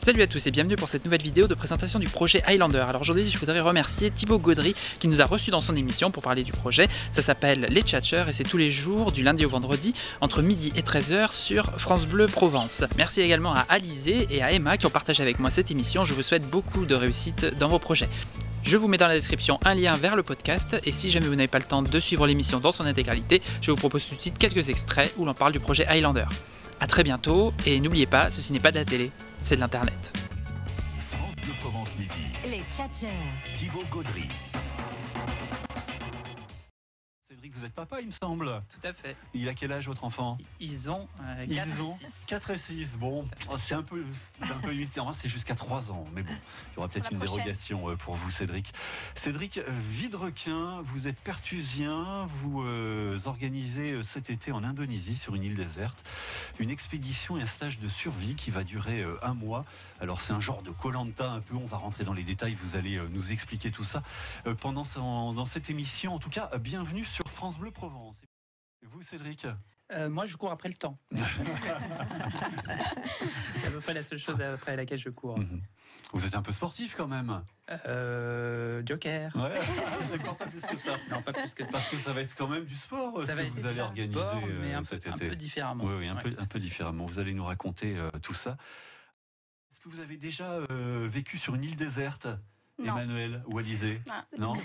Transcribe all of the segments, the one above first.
Salut à tous et bienvenue pour cette nouvelle vidéo de présentation du projet Highlander. Alors aujourd'hui je voudrais remercier Thibaut Gaudry qui nous a reçus dans son émission pour parler du projet. Ça s'appelle Les Tchatcheurs et c'est tous les jours du lundi au vendredi entre midi et 13h sur France Bleu Provence. Merci également à Alizé et à Emma qui ont partagé avec moi cette émission. Je vous souhaite beaucoup de réussite dans vos projets. Je vous mets dans la description un lien vers le podcast et si jamais vous n'avez pas le temps de suivre l'émission dans son intégralité, je vous propose tout de suite quelques extraits où l'on parle du projet Highlander. A très bientôt et n'oubliez pas, ceci n'est pas de la télé, c'est de l'internet. France Bleu Provence midi. Les Tchatcheurs. Thibaut Gaudry. Cédric, vous êtes papa, il me semble. Tout à fait. Il a quel âge, votre enfant? Ils ont 4 et 6. 4 et 6. Bon, c'est un peu limité. En vrai, c'est jusqu'à 3 ans. Mais bon, il y aura peut-être une dérogation pour vous, Cédric. Cédric Vidrequin, vous êtes perthusien. Vous organisez cet été en Indonésie, sur une île déserte, une expédition et un stage de survie qui va durer 1 mois. Alors, c'est un genre de Koh-Lanta un peu. On va rentrer dans les détails. Vous allez nous expliquer tout ça dans cette émission. En tout cas, bienvenue sur France Bleu Provence. Et vous, Cédric? Moi, je cours après le temps. C'est à peu près la seule chose après laquelle je cours. Vous êtes un peu sportif quand même. Joker. Ouais, d'accord, pas plus que ça. Non, pas plus que ça. Parce que ça va être quand même du sport, Ça va être vous allez organiser sport, mais cet un été. peu différemment. Oui, un peu différemment. Vous allez nous raconter tout ça. Est-ce que vous avez déjà vécu sur une île déserte, Non. Emmanuel ou Alizé? Non.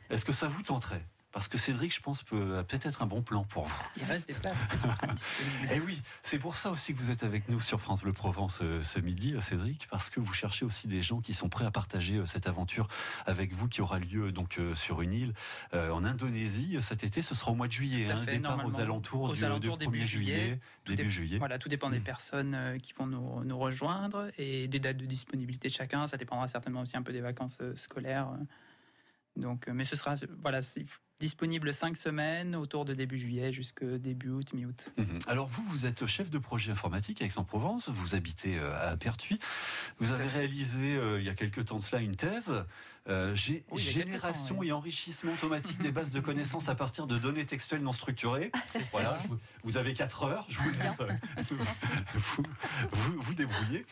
Est-ce que ça vous tenterait? Parce que Cédric, je pense, peut peut-être un bon plan pour vous. Il reste des places disponibles. Et oui, c'est pour ça aussi que vous êtes avec nous sur France Bleu Provence ce midi, Cédric, parce que vous cherchez aussi des gens qui sont prêts à partager cette aventure avec vous, qui aura lieu donc sur une île en Indonésie cet été. Ce sera au mois de juillet, Tout à fait, départ aux alentours du début 1er juillet. Début juillet. Voilà, tout dépend des personnes qui vont nous rejoindre et des dates de disponibilité de chacun. Ça dépendra certainement aussi un peu des vacances scolaires. Donc, mais ce sera disponible 5 semaines autour de début juillet jusqu'au début août, mi-août. Alors vous êtes chef de projet informatique à Aix-en-Provence, vous habitez à Pertuis, vous avez réalisé il y a quelques temps de cela une thèse, génération et enrichissement automatique des bases de connaissances à partir de données textuelles non structurées. Voilà, vous avez 4 heures, je vous le dis, vous débrouillez.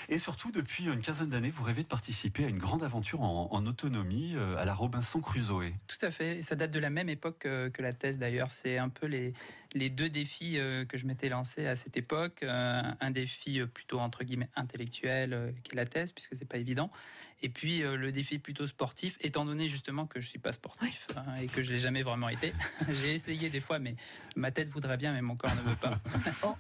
Et surtout, depuis une quinzaine d'années, vous rêvez de participer à une grande aventure en autonomie à la Robinson Crusoe. Tout à fait, et ça date de la même époque que la thèse d'ailleurs. C'est un peu les deux défis que je m'étais lancé à cette époque. Un défi plutôt entre guillemets intellectuel qui est la thèse, puisque c'est pas évident. Et puis le défi plutôt sportif, étant donné justement que je suis pas sportif et que je l'ai jamais vraiment été. J'ai essayé des fois, mais ma tête voudrait bien, mais mon corps ne veut pas.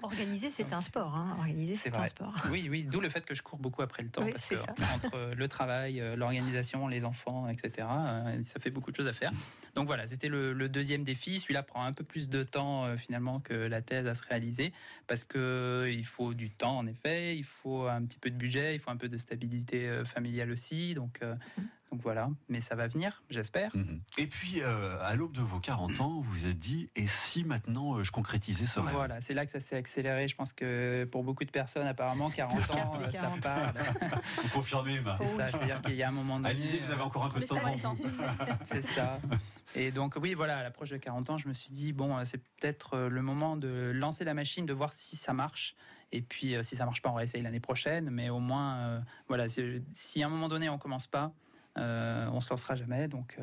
Organiser, c'est un sport. Organiser, c'est un sport. Oui, d'où le fait que je cours beaucoup après le temps, Oui, parce que entre le travail, l'organisation, les enfants, etc., ça fait beaucoup de choses à faire. Donc voilà, c'était le deuxième défi. Celui-là prend un peu plus de temps finalement que la thèse à se réaliser, parce que il faut du temps en effet, il faut un petit peu de budget, il faut un peu de stabilité familiale aussi. Donc voilà, mais ça va venir, j'espère. Et puis, à l'aube de vos 40 ans, vous vous êtes dit, et si maintenant je concrétisais ce rêve? Voilà, c'est là que ça s'est accéléré. Je pense que pour beaucoup de personnes, apparemment, 40 ans, ça parle. Vous confirmez, C'est ça, c'est-à-dire qu'il y a un moment donné... Alizé, vous avez encore un peu de temps en vous. C'est ça. Et donc oui, voilà, à l'approche de 40 ans, je me suis dit, bon, c'est peut-être le moment de lancer la machine, de voir si ça marche. Et puis, si ça marche pas, on va essayer l'année prochaine. Mais au moins, voilà, si à un moment donné, on commence pas, on se lancera jamais. Donc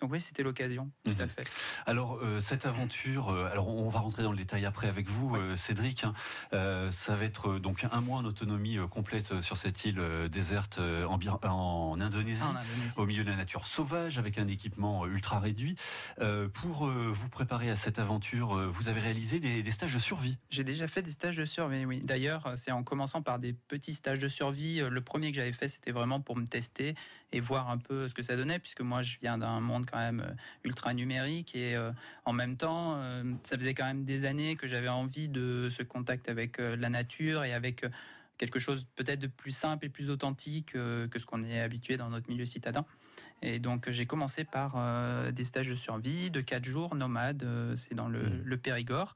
oui, c'était l'occasion, tout à fait. Alors, cette aventure, alors on va rentrer dans le détail après avec vous, Cédric. Ça va être donc 1 mois en autonomie complète sur cette île déserte en Indonésie, au milieu de la nature sauvage, avec un équipement ultra réduit. Pour vous préparer à cette aventure, vous avez réalisé des stages de survie. J'ai déjà fait des stages de survie, oui. D'ailleurs, c'est en commençant par des petits stages de survie. Le premier que j'avais fait, c'était vraiment pour me tester et voir un peu ce que ça donnait, puisque moi, je viens d'un monde quand même ultra numérique et en même temps, ça faisait quand même des années que j'avais envie de ce contact avec la nature et avec quelque chose peut-être de plus simple et plus authentique que ce qu'on est habitué dans notre milieu citadin. Et donc j'ai commencé par des stages de survie de 4 jours nomades, c'est dans le Périgord.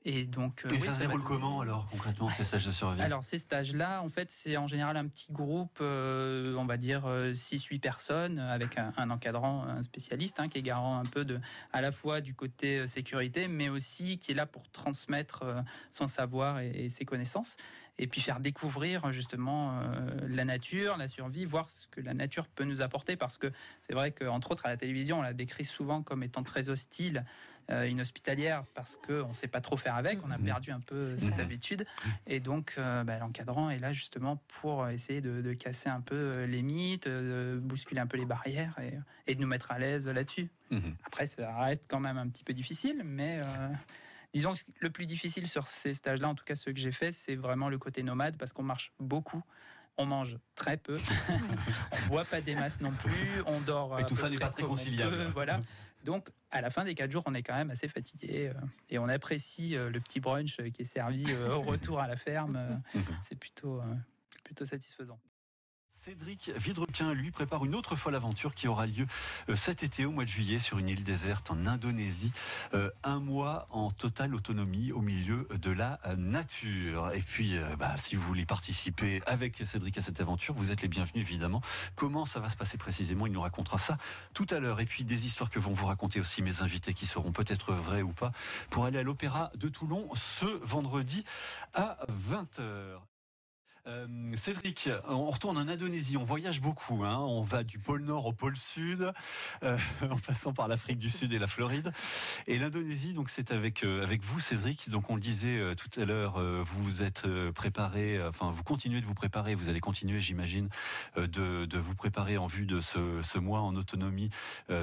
Et donc, et ça se déroule comment alors concrètement ces stages de survie? Alors ces stages-là, en fait, c'est en général un petit groupe, on va dire 6-8 personnes, avec un encadrant, un spécialiste qui est garant un peu à la fois du côté sécurité, mais aussi qui est là pour transmettre son savoir et ses connaissances. et puis faire découvrir justement la nature, la survie, voir ce que la nature peut nous apporter, parce que c'est vrai qu'entre autres à la télévision, on la décrit souvent comme étant très hostile, inhospitalière, parce qu'on ne sait pas trop faire avec, on a perdu un peu cette habitude, et donc l'encadrant est là justement pour essayer de casser un peu les mythes, de bousculer un peu les barrières et de nous mettre à l'aise là-dessus. Après, ça reste quand même un petit peu difficile, mais disons que le plus difficile sur ces stages-là, en tout cas ceux que j'ai fait, c'est vraiment le côté nomade, parce qu'on marche beaucoup. On mange très peu, on boit pas des masses non plus, on dort. Et tout ça n'est pas très conciliable. Voilà. Donc, à la fin des 4 jours, on est quand même assez fatigué et on apprécie le petit brunch qui est servi au retour à la ferme. C'est plutôt satisfaisant. Cédric Vidrequin, lui, prépare une autre folle aventure qui aura lieu cet été au mois de juillet sur une île déserte en Indonésie. 1 mois en totale autonomie au milieu de la nature. Et puis, si vous voulez participer avec Cédric à cette aventure, vous êtes les bienvenus évidemment. Comment ça va se passer précisément? Il nous racontera ça tout à l'heure. Et puis des histoires que vont vous raconter aussi mes invités, qui seront peut-être vraies ou pas, pour aller à l'Opéra de Toulon ce vendredi à 20h. Cédric, on retourne en Indonésie, on voyage beaucoup, on va du pôle Nord au pôle Sud, en passant par l'Afrique du Sud et la Floride. Et l'Indonésie, donc c'est avec vous, Cédric. Donc on le disait tout à l'heure, vous vous êtes préparé, vous continuez de vous préparer, vous allez continuer, j'imagine, de vous préparer en vue de ce mois en autonomie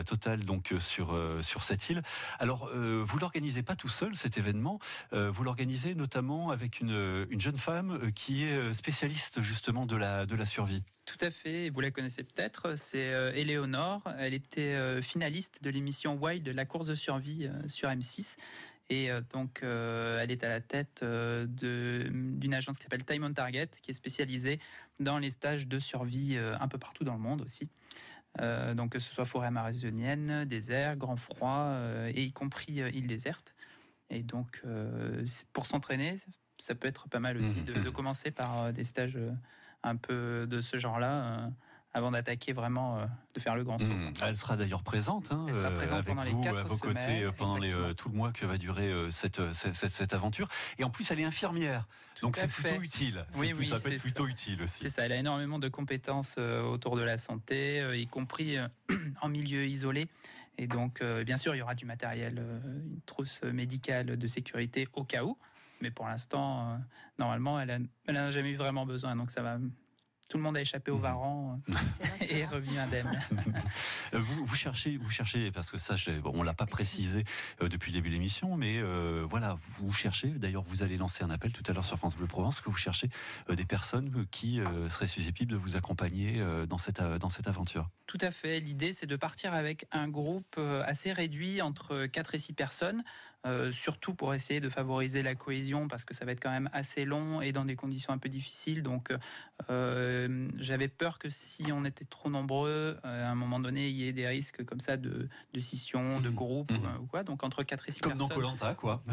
totale, donc sur cette île. Alors, vous l'organisez pas tout seul, cet événement. Vous l'organisez notamment avec une jeune femme qui est spécialiste justement de la survie. Tout à fait, vous la connaissez peut-être, c'est Éléonore. Elle était finaliste de l'émission Wild, la course de survie sur M6. Et donc, elle est à la tête d'une agence qui s'appelle Time on Target, qui est spécialisée dans les stages de survie un peu partout dans le monde aussi. Donc, que ce soit forêt amazonienne, désert, grand froid, et y compris île déserte. Et donc, pour s'entraîner, ça peut être pas mal aussi de commencer par des stages un peu de ce genre-là, avant d'attaquer vraiment, de faire le grand saut. Elle sera d'ailleurs présente, Elle sera présente avec pendant vous, les 4 à vos semaines, côtés, pendant tout le mois que va durer cette aventure. Et en plus, elle est infirmière, donc c'est plutôt utile. Ça peut être plutôt utile aussi. C'est ça, elle a énormément de compétences autour de la santé, y compris en milieu isolé. Et donc, bien sûr, il y aura du matériel, une trousse médicale de sécurité au cas où. Mais pour l'instant, normalement, elle n'a jamais eu vraiment besoin. Donc ça va. Tout le monde a échappé au varan et est revenu indemne. Vous cherchez, parce que ça, on l'a pas précisé depuis le début de l'émission, mais voilà, vous cherchez. D'ailleurs, vous allez lancer un appel tout à l'heure sur France Bleu Provence, que vous cherchez des personnes qui seraient susceptibles de vous accompagner dans cette aventure. Tout à fait. L'idée, c'est de partir avec un groupe assez réduit, entre 4 et 6 personnes, surtout pour essayer de favoriser la cohésion, parce que ça va être quand même assez long et dans des conditions un peu difficiles. Donc, j'avais peur que si on était trop nombreux, à un moment donné, il y ait des risques comme ça de scission, de groupe ou quoi. Donc, entre 4 et 6 personnes. Comme dans Koh-Lanta, quoi.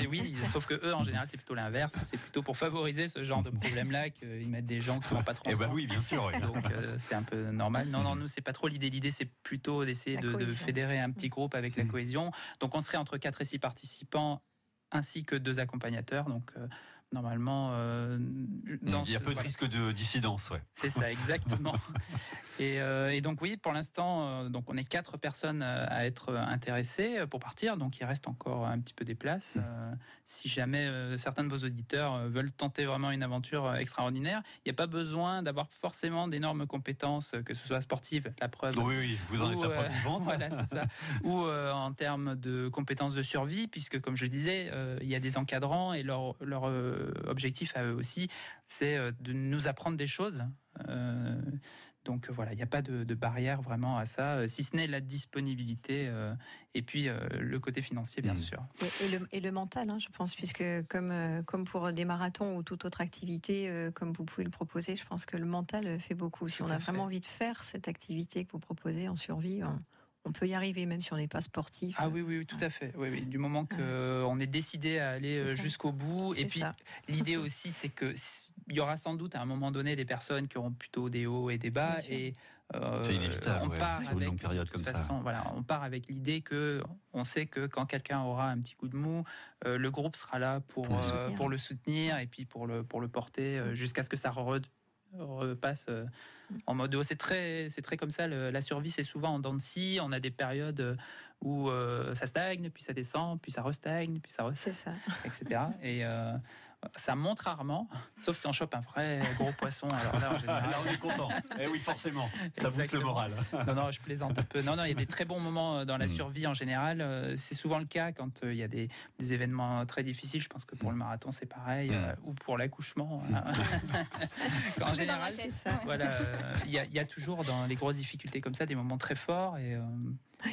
Oui, sauf que eux, en général, c'est plutôt l'inverse. C'est plutôt pour favoriser ce genre de problème-là qu'ils mettent des gens qui n'ont pas trop ensemble. Oui, bien sûr. Oui. Donc, c'est un peu normal. Non, nous, c'est pas trop l'idée. L'idée, c'est plutôt d'essayer de fédérer un petit groupe avec la cohésion. Donc, on serait entre 4 et 6 participants, ainsi que 2 accompagnateurs. Donc, normalement, il y a peu de risque de dissidence, ouais. C'est ça, exactement. Et donc oui, pour l'instant, donc on est 4 personnes à être intéressées pour partir. Donc il reste encore un petit peu des places. Si jamais certains de vos auditeurs veulent tenter vraiment une aventure extraordinaire, il n'y a pas besoin d'avoir forcément d'énormes compétences, que ce soit sportives, la preuve. Oui, vous en êtes la preuve vivante. Voilà, c'est ça. Ou en termes de compétences de survie, puisque comme je le disais, il y a des encadrants et leur objectif à eux aussi, c'est de nous apprendre des choses. Donc voilà, il n'y a pas de barrière vraiment à ça, si ce n'est la disponibilité et puis le côté financier, bien sûr. Et le mental, je pense, puisque comme pour des marathons ou toute autre activité, comme vous pouvez le proposer, je pense que le mental fait beaucoup. Si on a vraiment envie de faire cette activité que vous proposez en survie, on peut y arriver, même si on n'est pas sportif. Ah oui, tout à fait. Oui. Du moment qu'on est décidé à aller jusqu'au bout. Et puis, l'idée aussi, c'est que il y aura sans doute à un moment donné des personnes qui auront plutôt des hauts et des bas. Et c'est inévitable, on part sur une longue période comme ça. Voilà, on part avec l'idée qu'on sait que quand quelqu'un aura un petit coup de mou, le groupe sera là pour le soutenir et puis pour le porter jusqu'à ce que ça repasse en mode haut. C'est très comme ça. La survie, c'est souvent en dents de scie. On a des périodes où ça stagne, puis ça descend, puis ça restagne, puis ça C'est ça. etc. Et ça monte rarement, sauf si on chope un vrai gros poisson. Alors là, en général, là, on est content. Eh oui, forcément. Ça booste le moral. Non, je plaisante un peu. Non, il y a des très bons moments dans la survie en général. C'est souvent le cas quand il y a des événements très difficiles. Je pense que pour le marathon, c'est pareil, ou pour l'accouchement. En général, c'est ça. Voilà, il y a toujours dans les grosses difficultés comme ça des moments très forts, et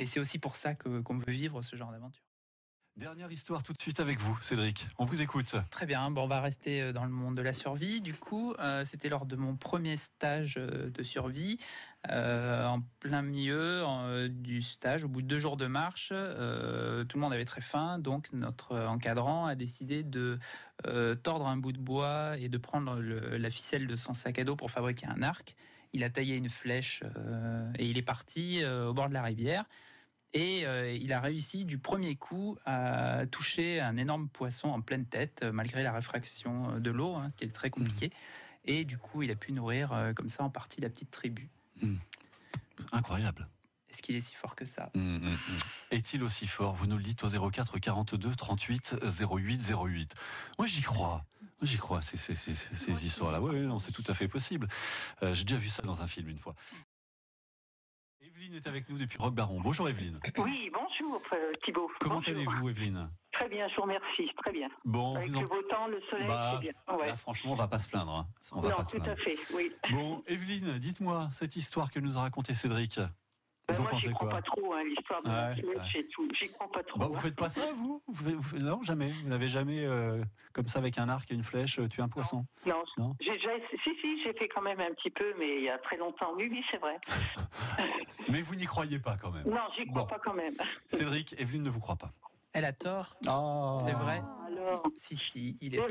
c'est aussi pour ça qu'on veut vivre ce genre d'aventure. Dernière histoire tout de suite avec vous, Cédric. On vous écoute. Très bien. Bon, on va rester dans le monde de la survie. Du coup, c'était lors de mon premier stage de survie, en plein milieu du stage, au bout de 2 jours de marche. Tout le monde avait très faim, donc notre encadrant a décidé de tordre un bout de bois et de prendre la ficelle de son sac à dos pour fabriquer un arc. Il a taillé une flèche et il est parti au bord de la rivière. Et il a réussi du premier coup à toucher un énorme poisson en pleine tête, malgré la réfraction de l'eau, ce qui est très compliqué. Et du coup, il a pu nourrir comme ça en partie la petite tribu. Incroyable. Est-ce qu'il est si fort que ça? Est-il aussi fort? Vous nous le dites au 04 42 38 08 08. Moi, j'y crois. Ces histoires-là. Oui, non, c'est tout à fait possible. J'ai déjà vu ça dans un film une fois. Evelyne est avec nous depuis Roquebaron. Bonjour Evelyne. Oui, bonjour Thibaut. Comment allez-vous Evelyne? Très bien, je vous remercie, très bien. Bon, avec le beau temps, le soleil, c'est bien. Là, franchement, on va pas se plaindre. On va non, pas se plaindre. tout à fait, oui. Bon, Evelyne, dites-moi cette histoire que nous a racontée Cédric. Vous en moi, pensez j'y quoi? crois pas trop, l'histoire de la flèche et tout. J'y crois pas trop. Vous faites pas ça, vous non, jamais. Vous n'avez jamais, comme ça, avec un arc et une flèche, tué un poisson? Non. Si, j'ai fait quand même un petit peu, mais il y a très longtemps. Oui, c'est vrai. Mais vous n'y croyez pas quand même? Non, j'y crois pas quand même. Cédric, Evelyne ne vous croit pas. Elle a tort. Oh. C'est vrai. Alors. Si, il est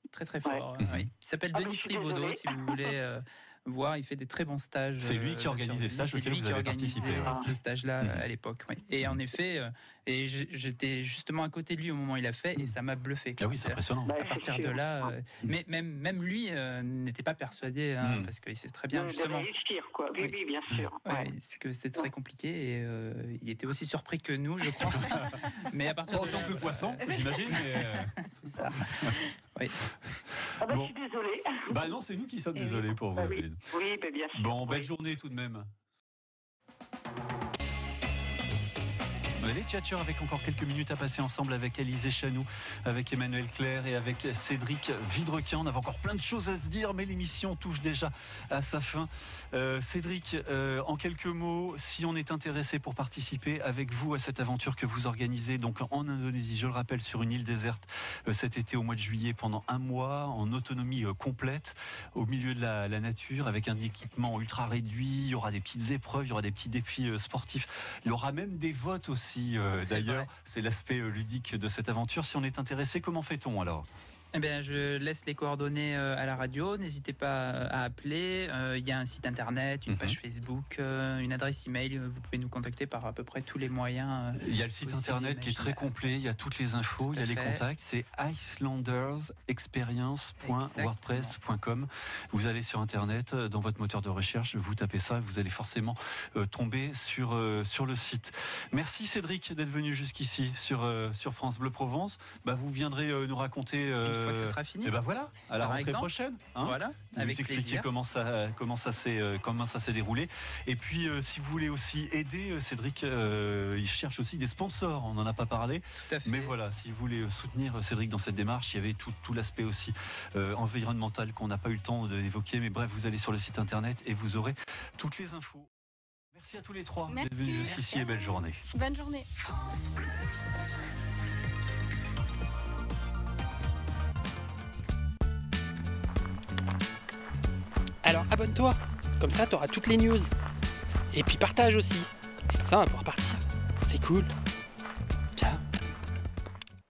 très fort. Ouais. Oui. Il s'appelle Denis Tribaudot, si vous voulez voir. Il fait des très bons stages. C'est lui qui organise les stages auxquels vous avez participé. Ce stage-là à l'époque. Oui. Et en effet, j'étais justement à côté de lui au moment où il l'a fait, et ça m'a bluffé. Ah oui, c'est impressionnant. À partir de là, mais même lui n'était pas persuadé, parce qu'il sait très bien justement. Réussir, quoi. Oui, bien sûr. C'est que c'est très compliqué, et il était aussi surpris que nous, je crois. Mais à partir de autant que le poisson, j'imagine. C'est ça. Oui. Je suis désolée. Non, c'est nous qui sommes désolés pour vous, Evelyne. Oui, bien sûr. Bon, belle journée tout de même. Les tchatcheurs avec encore quelques minutes à passer ensemble avec Alizé Chanou, avec Emmanuel Clerc et avec Cédric Vidrequin. On avait encore plein de choses à se dire, mais l'émission touche déjà à sa fin. Cédric, en quelques mots, si on est intéressé pour participer avec vous à cette aventure que vous organisez donc en Indonésie, je le rappelle, sur une île déserte cet été au mois de juillet, pendant 1 mois, en autonomie complète, au milieu de la nature, avec un équipement ultra réduit. Il y aura des petites épreuves, il y aura des petits défis sportifs. Il y aura même des votes aussi. D'ailleurs, c'est l'aspect ludique de cette aventure. Si on est intéressé, comment fait-on alors? Eh bien, je laisse les coordonnées à la radio. N'hésitez pas à appeler. Il y a un site internet, une page Facebook, une adresse email. Vous pouvez nous contacter par à peu près tous les moyens. Il y a le site internet qui est très complet. Il y a toutes les infos. Il y a les contacts. C'est icelandersexperience.wordpress.com. Vous allez sur internet, dans votre moteur de recherche, vous tapez ça, vous allez forcément tomber sur le site. Merci Cédric d'être venu jusqu'ici sur France Bleu Provence. Vous viendrez nous raconter. Une fois que ce sera fini. Et voilà, à la rentrée prochaine. Voilà, avec plaisir. Comment ça s'est déroulé. Et puis, si vous voulez aussi aider Cédric, il cherche aussi des sponsors. On n'en a pas parlé. Tout à fait. Mais voilà, si vous voulez soutenir Cédric dans cette démarche, il y avait tout l'aspect aussi environnemental qu'on n'a pas eu le temps d'évoquer. Mais bref, vous allez sur le site internet et vous aurez toutes les infos. Merci à tous les trois d'être venus jusqu'ici et belle journée. Bonne journée. Alors abonne-toi, comme ça tu auras toutes les news. Et puis partage aussi. Et comme ça on va pouvoir partir. C'est cool.